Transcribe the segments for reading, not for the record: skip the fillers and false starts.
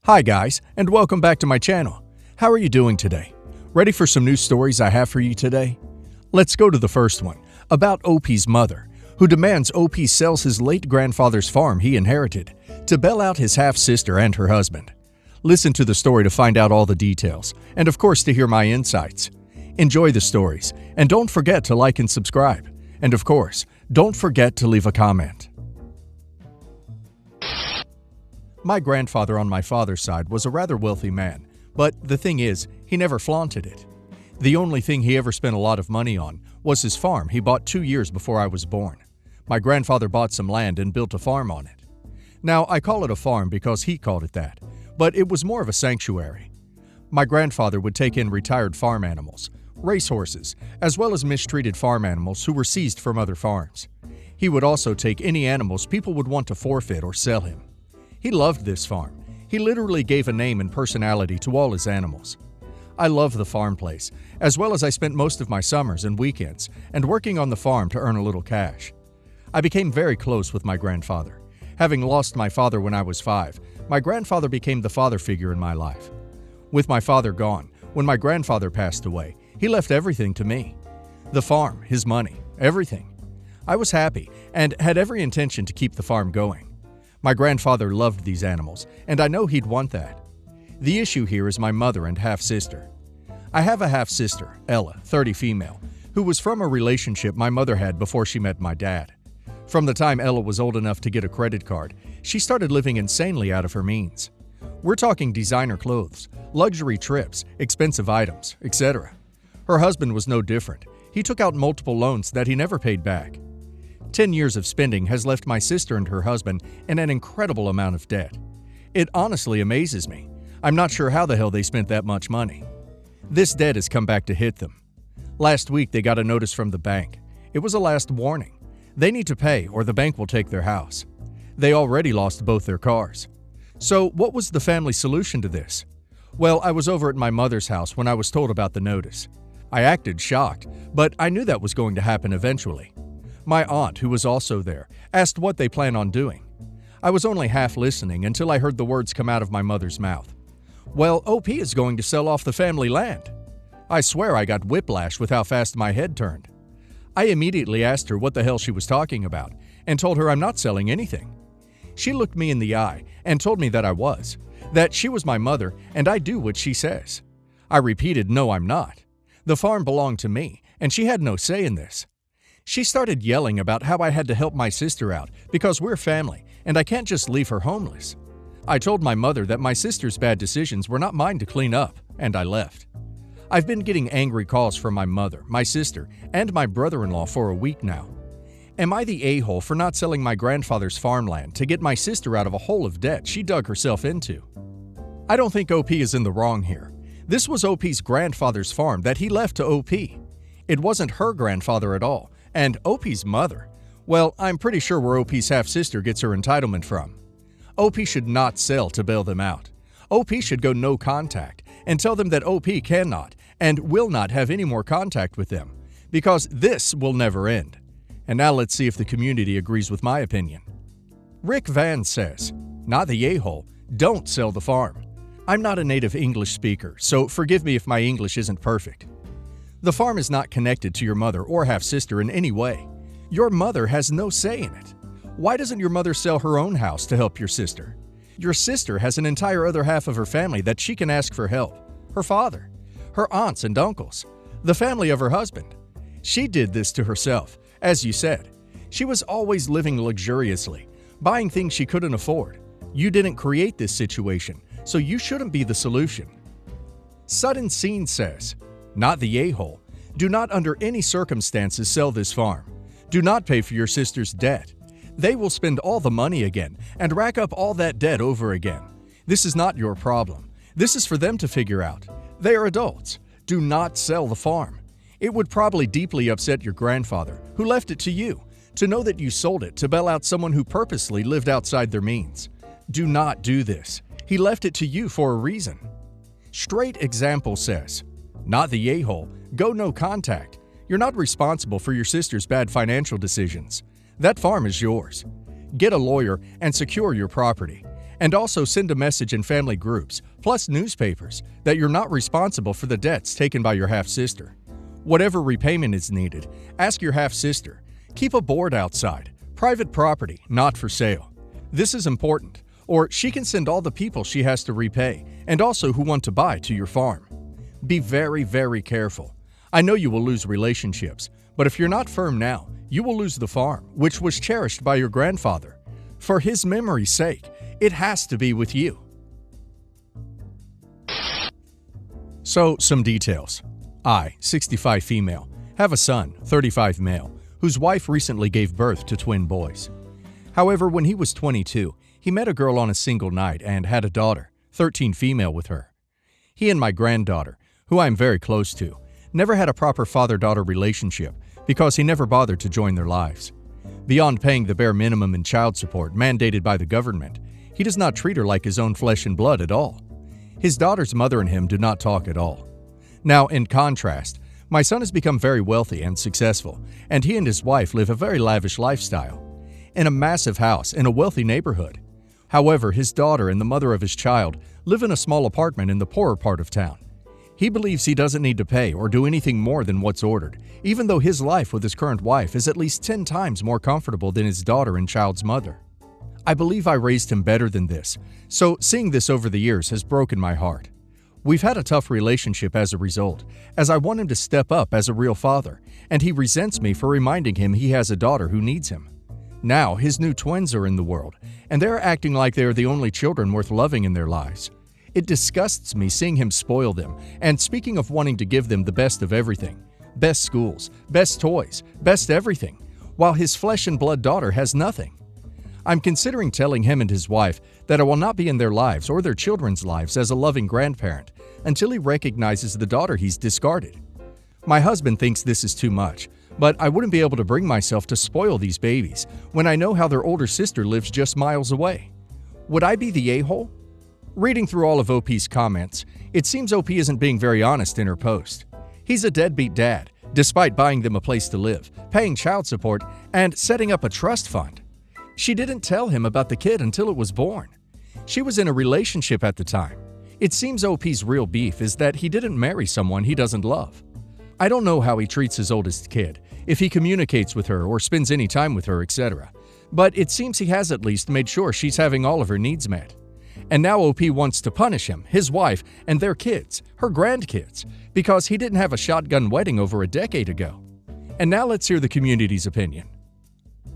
Hi guys, and welcome back to my channel. How are you doing today? Ready for some news stories I have for you today? Let's go to the first one, about OP's mother, who demands OP sells his late grandfather's farm he inherited to bail out his half-sister and her husband. Listen to the story to find out all the details, and of course to hear my insights. Enjoy the stories, and don't forget to like and subscribe. And of course, don't forget to leave a comment. My grandfather on my father's side was a rather wealthy man, but the thing is, he never flaunted it. The only thing he ever spent a lot of money on was his farm he bought 2 years before I was born. My grandfather bought some land and built a farm on it. Now, I call it a farm because he called it that, but it was more of a sanctuary. My grandfather would take in retired farm animals, racehorses, as well as mistreated farm animals who were seized from other farms. He would also take any animals people would want to forfeit or sell him. He loved this farm. He literally gave a name and personality to all his animals. I love the farm place, as well as I spent most of my summers and weekends and working on the farm to earn a little cash. I became very close with my grandfather. Having lost my father when I was 5, my grandfather became the father figure in my life. With my father gone, when my grandfather passed away, he left everything to me. The farm, his money, everything. I was happy and had every intention to keep the farm going. My grandfather loved these animals, and I know he'd want that. The issue here is my mother and half-sister. I have a half-sister, Ella, 30 female, who was from a relationship my mother had before she met my dad. From the time Ella was old enough to get a credit card, she started living insanely out of her means. We're talking designer clothes, luxury trips, expensive items, etc. Her husband was no different. He took out multiple loans that he never paid back. 10 years of spending has left my sister and her husband in an incredible amount of debt. It honestly amazes me. I'm not sure how the hell they spent that much money. This debt has come back to hit them. Last week they got a notice from the bank. It was a last warning. They need to pay or the bank will take their house. They already lost both their cars. So what was the family solution to this? Well, I was over at my mother's house when I was told about the notice. I acted shocked, but I knew that was going to happen eventually. My aunt, who was also there, asked what they plan on doing. I was only half listening until I heard the words come out of my mother's mouth. Well, OP is going to sell off the family land. I swear I got whiplash with how fast my head turned. I immediately asked her what the hell she was talking about and told her I'm not selling anything. She looked me in the eye and told me that I was, that she was my mother and I do what she says. I repeated, no, I'm not. The farm belonged to me and she had no say in this. She started yelling about how I had to help my sister out because we're family and I can't just leave her homeless. I told my mother that my sister's bad decisions were not mine to clean up, and I left. I've been getting angry calls from my mother, my sister, and my brother-in-law for a week now. Am I the a-hole for not selling my grandfather's farmland to get my sister out of a hole of debt she dug herself into? I don't think OP is in the wrong here. This was OP's grandfather's farm that he left to OP. It wasn't her grandfather at all. And OP's mother? Well, I'm pretty sure where OP's half-sister gets her entitlement from. OP should not sell to bail them out. OP should go no contact and tell them that OP cannot and will not have any more contact with them, because this will never end. And now let's see if the community agrees with my opinion. Rick Van says, not the a-hole, don't sell the farm. I'm not a native English speaker, so forgive me if my English isn't perfect. The farm is not connected to your mother or half-sister in any way. Your mother has no say in it. Why doesn't your mother sell her own house to help your sister? Your sister has an entire other half of her family that she can ask for help. Her father, her aunts and uncles, the family of her husband. She did this to herself, as you said. She was always living luxuriously, buying things she couldn't afford. You didn't create this situation, so you shouldn't be the solution. Sudden Scene says, not the a-hole. Do not under any circumstances sell this farm. Do not pay for your sister's debt. They will spend all the money again and rack up all that debt over again. This is not your problem. This is for them to figure out. They are adults. Do not sell the farm. It would probably deeply upset your grandfather, who left it to you, to know that you sold it to bail out someone who purposely lived outside their means. Do not do this. He left it to you for a reason. Straight Example says, not the a-hole, go no contact. You're not responsible for your sister's bad financial decisions. That farm is yours. Get a lawyer and secure your property. And also send a message in family groups, plus newspapers, that you're not responsible for the debts taken by your half-sister. Whatever repayment is needed, ask your half-sister. Keep a board outside. Private property, not for sale. This is important, or she can send all the people she has to repay, and also who want to buy, to your farm. Be very, very careful. I know you will lose relationships, but if you're not firm now, you will lose the farm, which was cherished by your grandfather. For his memory's sake, it has to be with you. So, some details. I, 65 female, have a son, 35 male, whose wife recently gave birth to twin boys. However, when he was 22, he met a girl on a single night and had a daughter, 13 female, with her. He and my granddaughter, who I am very close to, never had a proper father-daughter relationship because he never bothered to join their lives. Beyond paying the bare minimum in child support mandated by the government, he does not treat her like his own flesh and blood at all. His daughter's mother and him do not talk at all. Now, in contrast, my son has become very wealthy and successful, and he and his wife live a very lavish lifestyle, in a massive house in a wealthy neighborhood. However, his daughter and the mother of his child live in a small apartment in the poorer part of town. He believes he doesn't need to pay or do anything more than what's ordered, even though his life with his current wife is at least 10 times more comfortable than his daughter and child's mother. I believe I raised him better than this, so seeing this over the years has broken my heart. We've had a tough relationship as a result, as I want him to step up as a real father, and he resents me for reminding him he has a daughter who needs him. Now, his new twins are in the world, and they're acting like they are the only children worth loving in their lives. It disgusts me seeing him spoil them, and speaking of wanting to give them the best of everything, best schools, best toys, best everything, while his flesh and blood daughter has nothing. I'm considering telling him and his wife that I will not be in their lives or their children's lives as a loving grandparent until he recognizes the daughter he's discarded. My husband thinks this is too much, but I wouldn't be able to bring myself to spoil these babies when I know how their older sister lives just miles away. Would I be the a-hole? Reading through all of OP's comments, it seems OP isn't being very honest in her post. He's a deadbeat dad, despite buying them a place to live, paying child support, and setting up a trust fund. She didn't tell him about the kid until it was born. She was in a relationship at the time. It seems OP's real beef is that he didn't marry someone he doesn't love. I don't know how he treats his oldest kid, if he communicates with her or spends any time with her, etc. But it seems he has at least made sure she's having all of her needs met. And now OP wants to punish him, his wife, and their kids, her grandkids, because he didn't have a shotgun wedding over a decade ago. And now let's hear the community's opinion.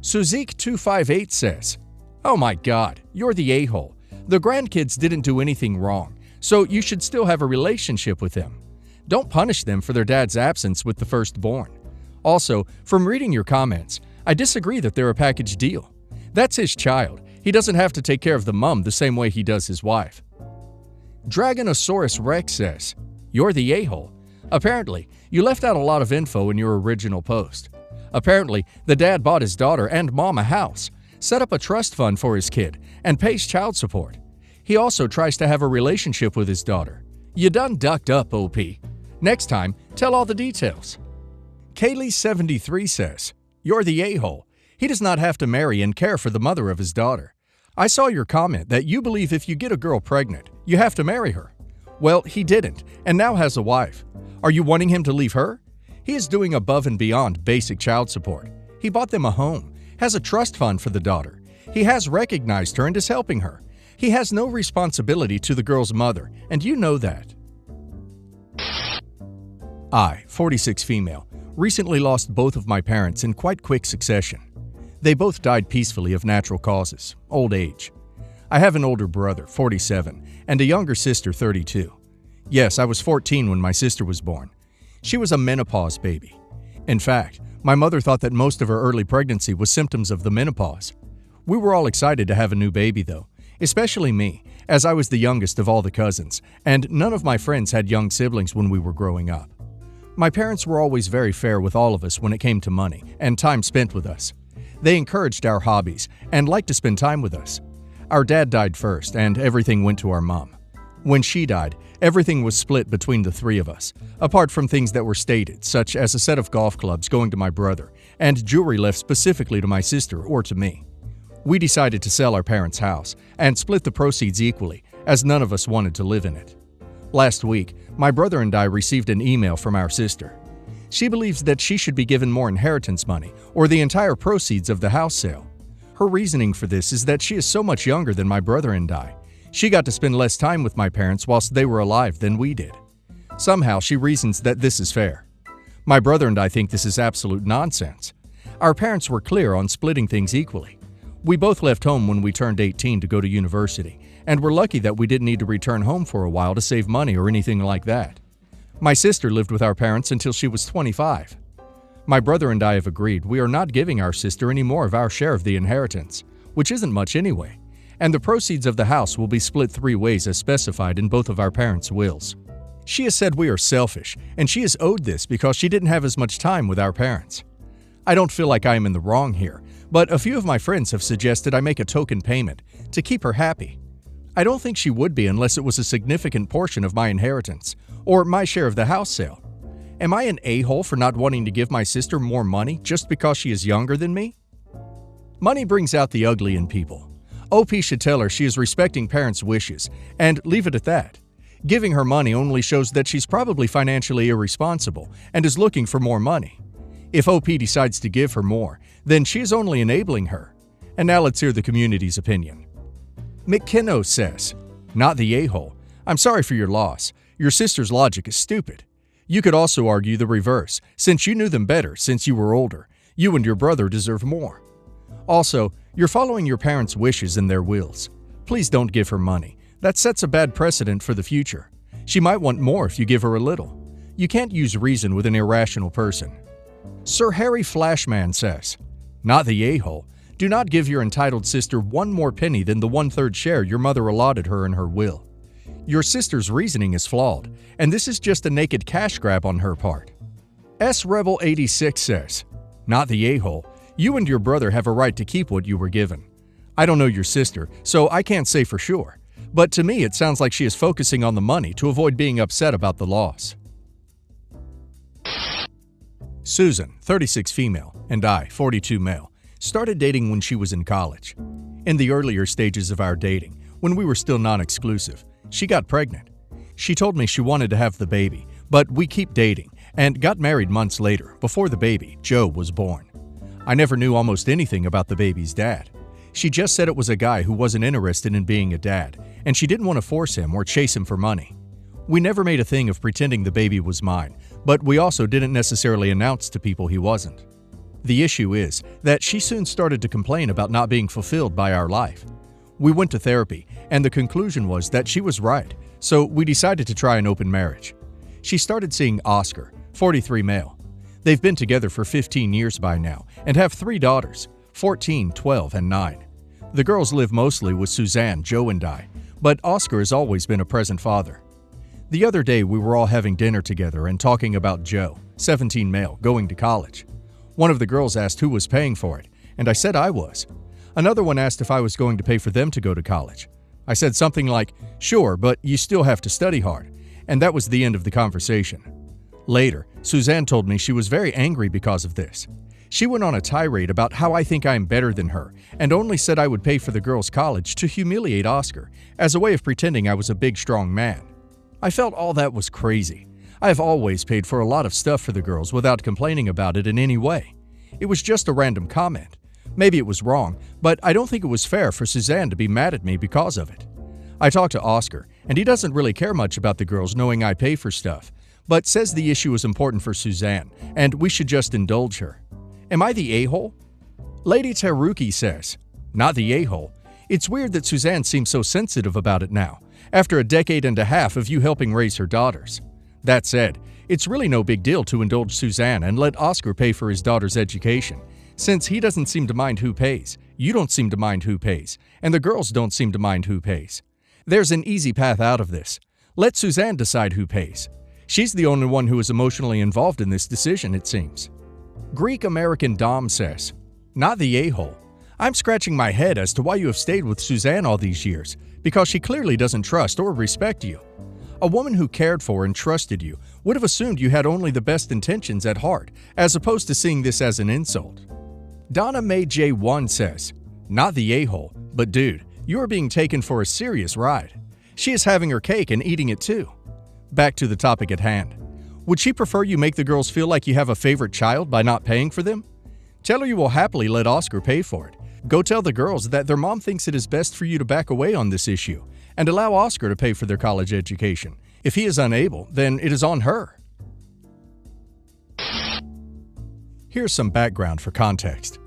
Suzik258 says, "Oh my God, you're the a-hole. The grandkids didn't do anything wrong, so you should still have a relationship with them. Don't punish them for their dad's absence with the firstborn. Also, from reading your comments, I disagree that they're a package deal. That's his child. He doesn't have to take care of the mum the same way he does his wife." Dragonosaurus Rex says, "You're the a-hole. Apparently, you left out a lot of info in your original post. Apparently, the dad bought his daughter and mom a house, set up a trust fund for his kid, and pays child support. He also tries to have a relationship with his daughter. You done ducked up, OP. Next time, tell all the details." Kaylee73 says, "You're the a-hole. He does not have to marry and care for the mother of his daughter. I saw your comment that you believe if you get a girl pregnant, you have to marry her. Well, he didn't, and now has a wife. Are you wanting him to leave her? He is doing above and beyond basic child support. He bought them a home, has a trust fund for the daughter. He has recognized her and is helping her. He has no responsibility to the girl's mother, and you know that." I, 46 female, recently lost both of my parents in quite quick succession. They both died peacefully of natural causes, old age. I have an older brother, 47, and a younger sister, 32. Yes, I was 14 when my sister was born. She was a menopause baby. In fact, my mother thought that most of her early pregnancy was symptoms of the menopause. We were all excited to have a new baby though, especially me, as I was the youngest of all the cousins, and none of my friends had young siblings when we were growing up. My parents were always very fair with all of us when it came to money and time spent with us. They encouraged our hobbies and liked to spend time with us. Our dad died first, and everything went to our mom. When she died, everything was split between the three of us, apart from things that were stated, such as a set of golf clubs going to my brother, and jewelry left specifically to my sister or to me. We decided to sell our parents' house and split the proceeds equally, as none of us wanted to live in it. Last week, my brother and I received an email from our sister. She believes that she should be given more inheritance money or the entire proceeds of the house sale. Her reasoning for this is that she is so much younger than my brother and I. She got to spend less time with my parents whilst they were alive than we did. Somehow, she reasons that this is fair. My brother and I think this is absolute nonsense. Our parents were clear on splitting things equally. We both left home when we turned 18 to go to university, and we're lucky that we didn't need to return home for a while to save money or anything like that. My sister lived with our parents until she was 25. My brother and I have agreed we are not giving our sister any more of our share of the inheritance, which isn't much anyway, and the proceeds of the house will be split 3 ways as specified in both of our parents' wills. She has said we are selfish, and she is owed this because she didn't have as much time with our parents. I don't feel like I am in the wrong here, but a few of my friends have suggested I make a token payment to keep her happy. I don't think she would be unless it was a significant portion of my inheritance, or my share of the house sale. Am I an a-hole for not wanting to give my sister more money just because she is younger than me? Money brings out the ugly in people. OP should tell her she is respecting parents' wishes, and leave it at that. Giving her money only shows that she's probably financially irresponsible and is looking for more money. If OP decides to give her more, then she is only enabling her. And now let's hear the community's opinion. McKenna says, "Not the a-hole. I'm sorry for your loss. Your sister's logic is stupid. You could also argue the reverse. Since you knew them better since you were older, you and your brother deserve more. Also, you're following your parents' wishes and their wills. Please don't give her money. That sets a bad precedent for the future. She might want more if you give her a little. You can't use reason with an irrational person." Sir Harry Flashman says, "Not the a-hole. Do not give your entitled sister one more penny than the 1/3 share your mother allotted her in her will. Your sister's reasoning is flawed, and this is just a naked cash grab on her part." S-Rebel86 says, "Not the a-hole. You and your brother have a right to keep what you were given. I don't know your sister, so I can't say for sure, but to me it sounds like she is focusing on the money to avoid being upset about the loss." Susan, 36 female, and I, 42 male, started dating when she was in college. In the earlier stages of our dating, when we were still non-exclusive, she got pregnant. She told me she wanted to have the baby, but we keep dating and got married months later, before the baby, Joe, was born. I never knew almost anything about the baby's dad. She just said it was a guy who wasn't interested in being a dad, and she didn't want to force him or chase him for money. We never made a thing of pretending the baby was mine, but we also didn't necessarily announce to people he wasn't. The issue is that she soon started to complain about not being fulfilled by our life. We went to therapy, and the conclusion was that she was right, so we decided to try an open marriage. She started seeing Oscar, 43 male. They've been together for 15 years by now and have 3 daughters, 14, 12, and 9. The girls live mostly with Suzanne, Joe, and I, but Oscar has always been a present father. The other day we were all having dinner together and talking about Joe, 17 male, going to college. One of the girls asked who was paying for it, and I said I was. Another one asked if I was going to pay for them to go to college. I said something like, "Sure, but you still have to study hard," and that was the end of the conversation. Later, Suzanne told me she was very angry because of this. She went on a tirade about how I think I am better than her and only said I would pay for the girls' college to humiliate Oscar as a way of pretending I was a big, strong man. I felt all that was crazy. I have always paid for a lot of stuff for the girls without complaining about it in any way. It was just a random comment. Maybe it was wrong, but I don't think it was fair for Suzanne to be mad at me because of it. I talked to Oscar, and he doesn't really care much about the girls knowing I pay for stuff, but says the issue is important for Suzanne, and we should just indulge her. Am I the a-hole? Lady Teruki says, "Not the a-hole. It's weird that Suzanne seems so sensitive about it now, after a decade and a half of you helping raise her daughters. That said, it's really no big deal to indulge Suzanne and let Oscar pay for his daughter's education, since he doesn't seem to mind who pays, you don't seem to mind who pays, and the girls don't seem to mind who pays. There's an easy path out of this. Let Suzanne decide who pays. She's the only one who is emotionally involved in this decision, it seems." Greek American Dom says, "Not the a-hole. I'm scratching my head as to why you have stayed with Suzanne all these years, because she clearly doesn't trust or respect you. A woman who cared for and trusted you would have assumed you had only the best intentions at heart, as opposed to seeing this as an insult." Donna May J1 says, Not the a-hole, but dude, you are being taken for a serious ride. She is having her cake and eating it too. Back to the topic at hand. Would she prefer you make the girls feel like you have a favorite child by not paying for them? Tell her you will happily let Oscar pay for it. Go tell the girls that their mom thinks it is best for you to back away on this issue and allow Oscar to pay for their college education. If he is unable, then it is on her. Here's some background for context.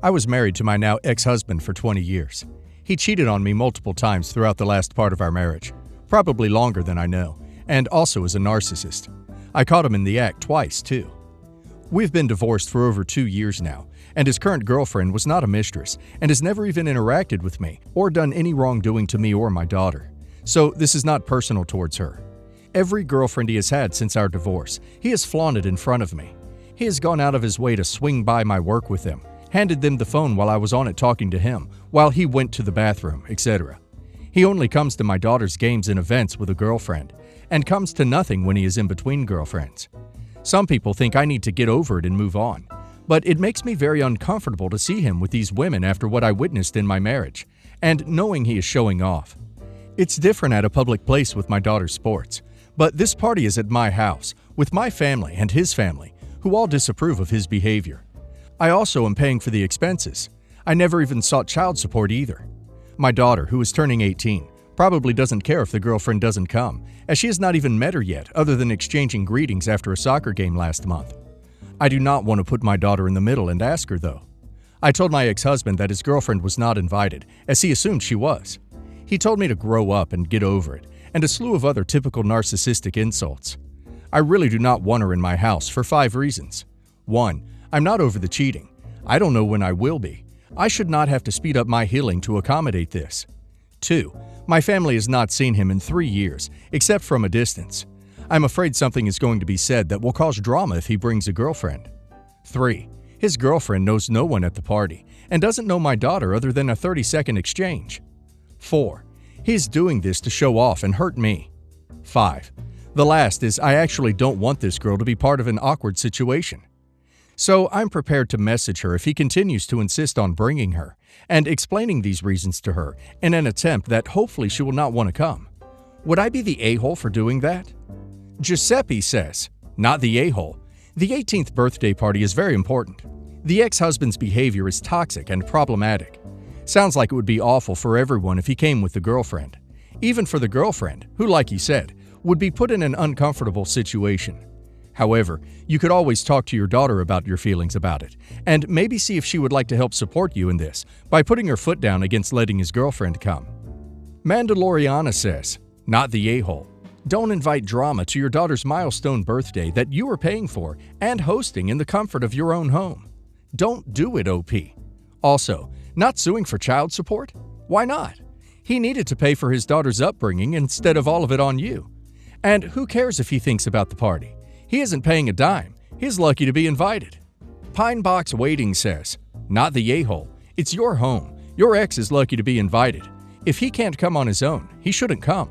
I was married to my now ex-husband for 20 years. He cheated on me multiple times throughout the last part of our marriage, probably longer than I know, and also is a narcissist. I caught him in the act twice, too. We've been divorced for over 2 years now, and his current girlfriend was not a mistress and has never even interacted with me or done any wrongdoing to me or my daughter. So this is not personal towards her. Every girlfriend he has had since our divorce, he has flaunted in front of me. He has gone out of his way to swing by my work with them, handed them the phone while I was on it talking to him, while he went to the bathroom, etc. He only comes to my daughter's games and events with a girlfriend, and comes to nothing when he is in between girlfriends. Some people think I need to get over it and move on, but it makes me very uncomfortable to see him with these women after what I witnessed in my marriage, and knowing he is showing off. It's different at a public place with my daughter's sports, but this party is at my house, with my family and his family, who all disapprove of his behavior. I also am paying for the expenses. I never even sought child support either. My daughter, who is turning 18, probably doesn't care if the girlfriend doesn't come, as she has not even met her yet other than exchanging greetings after a soccer game last month. I do not want to put my daughter in the middle and ask her though. I told my ex-husband that his girlfriend was not invited, as he assumed she was. He told me to grow up and get over it, and a slew of other typical narcissistic insults. I really do not want her in my house for 5 reasons. 1. I'm not over the cheating. I don't know when I will be. I should not have to speed up my healing to accommodate this. 2. My family has not seen him in 3 years, except from a distance. I'm afraid something is going to be said that will cause drama if he brings a girlfriend. 3. His girlfriend knows no one at the party and doesn't know my daughter other than a 30-second exchange. 4. He's doing this to show off and hurt me. 5. The last is I actually don't want this girl to be part of an awkward situation. So I'm prepared to message her if he continues to insist on bringing her, and explaining these reasons to her in an attempt that hopefully she will not want to come. Would I be the a-hole for doing that? Giuseppe says, not the a-hole. The 18th birthday party is very important. The ex-husband's behavior is toxic and problematic. Sounds like it would be awful for everyone if he came with the girlfriend. Even for the girlfriend, who, like he said, would be put in an uncomfortable situation. However, you could always talk to your daughter about your feelings about it, and maybe see if she would like to help support you in this by putting her foot down against letting his girlfriend come. Mandaloriana says, not the a-hole. Don't invite drama to your daughter's milestone birthday that you are paying for and hosting in the comfort of your own home. Don't do it, OP. Also, not suing for child support? Why not? He needed to pay for his daughter's upbringing instead of all of it on you. And who cares if he thinks about the party? He isn't paying a dime. He's lucky to be invited. Pinebox Waiting says, not the a-hole. It's your home. Your ex is lucky to be invited. If he can't come on his own, he shouldn't come.